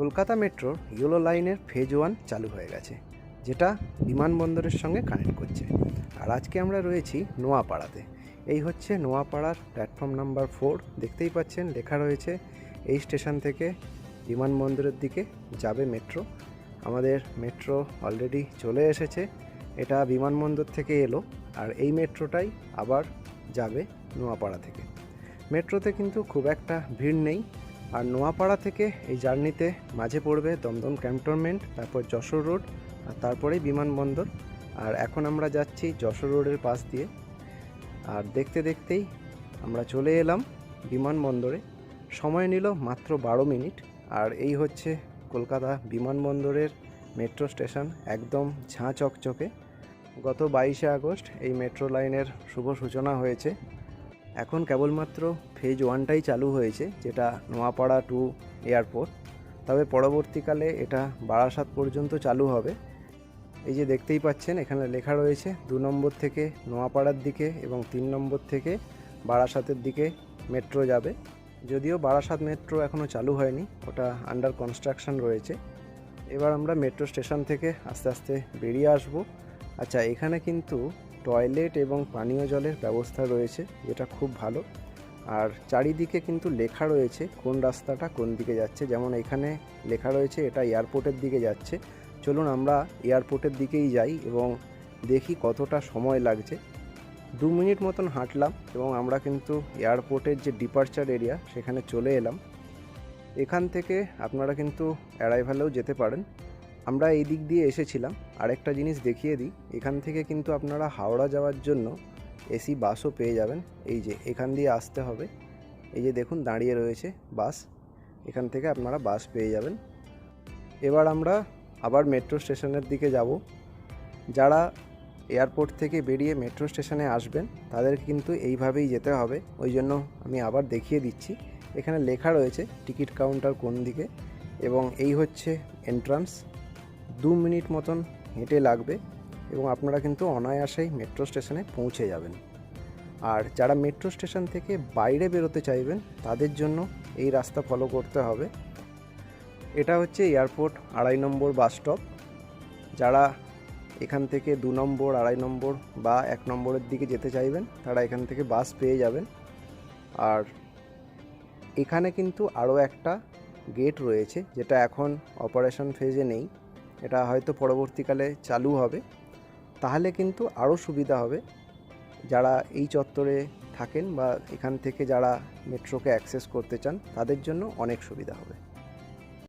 কলকাতা মেট্রোর ইয়েলো লাইনের ফেজ 1 চালু হয়ে গেছে, যেটা বিমানবন্দরের সঙ্গে কানেক্ট করছে। আর আজকে আমরা রয়েছি নোয়াপাড়াতে। এই হচ্ছে নোয়াপাড়ার প্ল্যাটফর্ম নাম্বার 4। দেখতেই পাচ্ছেন লেখা রয়েছে এই স্টেশন থেকে বিমানবন্দরের দিকে যাবে মেট্রো। আমাদের মেট্রো অলরেডি চলে এসেছে। এটা বিমানবন্দর থেকে এলো, আর এই মেট্রোটাই আবার যাবে নোয়াপাড়া থেকে। মেট্রোতে কিন্তু খুব একটা ভিড় নেই। আর নোয়াপাড়া থেকে এই জার্নিতে মাঝে পড়বে দমদম ক্যান্টনমেন্ট, তারপর যশোর রোড, আর তারপরেই বিমানবন্দর। আর এখন আমরা যাচ্ছি যশোর রোডের পাশ দিয়ে। আর দেখতে দেখতেই আমরা চলে এলাম বিমানবন্দরে। সময় নিল মাত্র 12 মিনিট। আর এই হচ্ছে কলকাতা বিমানবন্দরের মেট্রো স্টেশন, একদম ঝাঁ চকচকে। গত 22শে আগস্ট এই মেট্রো লাইনের শুভ সূচনা হয়েছে। এখন কেবলমাত্র ফেজ 1টাই চালু হয়েছে, যেটা নোয়াপাড়া টু এয়ারপোর্ট। তবে পরবর্তীকালে এটা বারাসাত পর্যন্ত চালু হবে। এই যে দেখতেই পাচ্ছেন এখানে লেখা রয়েছে 2 নম্বর থেকে নোয়াপাড়ার দিকে এবং 3 নম্বর থেকে বারাসাতের দিকে মেট্রো যাবে। যদিও বারাসাত মেট্রো এখনও চালু হয়নি, ওটা আন্ডার কনস্ট্রাকশন রয়েছে। এবার আমরা মেট্রো স্টেশন থেকে আস্তে আস্তে বেরিয়ে আসব। আচ্ছা, এখানে কিন্তু টয়লেট এবং পানীয় জলের ব্যবস্থা রয়েছে, যেটা খুব ভালো। আর চারিদিকে কিন্তু লেখা রয়েছে কোন রাস্তাটা কোন দিকে যাচ্ছে। যেমন এখানে লেখা রয়েছে এটা এয়ারপোর্টের দিকে যাচ্ছে। চলুন আমরা এয়ারপোর্টের দিকেই যাই এবং দেখি কতটা সময় লাগছে। 2 মিনিট মতন হাঁটলাম এবং আমরা কিন্তু এয়ারপোর্টের যে ডিপারচার এরিয়া সেখানে চলে এলাম। এখান থেকে আপনারা কিন্তু অ্যারাইভালেও যেতে পারেন। আমরা এই দিক দিয়ে এসেছিলাম। আরেকটা জিনিস দেখিয়ে দিই, এখান থেকে কিন্তু আপনারা হাওড়া যাওয়ার জন্য এসি বাসও পেয়ে যাবেন। এই যে এখান দিয়ে আসতে হবে, এই যে দেখুন দাঁড়িয়ে রয়েছে বাস, এখান থেকে আপনারা বাস পেয়ে যাবেন। এবার আমরা আবার মেট্রো স্টেশনের দিকে যাব। যারা এয়ারপোর্ট থেকে বেরিয়ে মেট্রো স্টেশনে আসবেন তাদের কিন্তু এইভাবেই যেতে হবে। ওই জন্য আমি আবার দেখিয়ে দিচ্ছি। এখানে লেখা রয়েছে টিকিট কাউন্টার কোন দিকে, এবং এই হচ্ছে এন্ট্রান্স। 2 মিনিট মতন হেঁটে লাগবে এবং আপনারা কিন্তু অনায়াসেই মেট্রো স্টেশনে পৌঁছে যাবেন। আর যারা মেট্রো স্টেশন থেকে বাইরে বেরোতে চাইবেন তাদের জন্য এই রাস্তা ফলো করতে হবে। এটা হচ্ছে এয়ারপোর্ট 2.5 নম্বর বাস স্টপ। যারা এখান থেকে 2 নম্বর, 2.5 নম্বর বা 1 নম্বরের দিকে যেতে চাইবেন তারা এখান থেকে বাস পেয়ে যাবেন। আর এখানে কিন্তু আরও একটা গেট রয়েছে, যেটা এখন অপারেশন ফেজে নেই। এটা হয়তো পরবর্তীকালে চালু হবে, তাহলে কিন্তু আরও সুবিধা হবে। যারা এই চত্বরে থাকেন বা এখান থেকে যারা মেট্রোকে অ্যাক্সেস করতে চান তাদের জন্য অনেক সুবিধা হবে।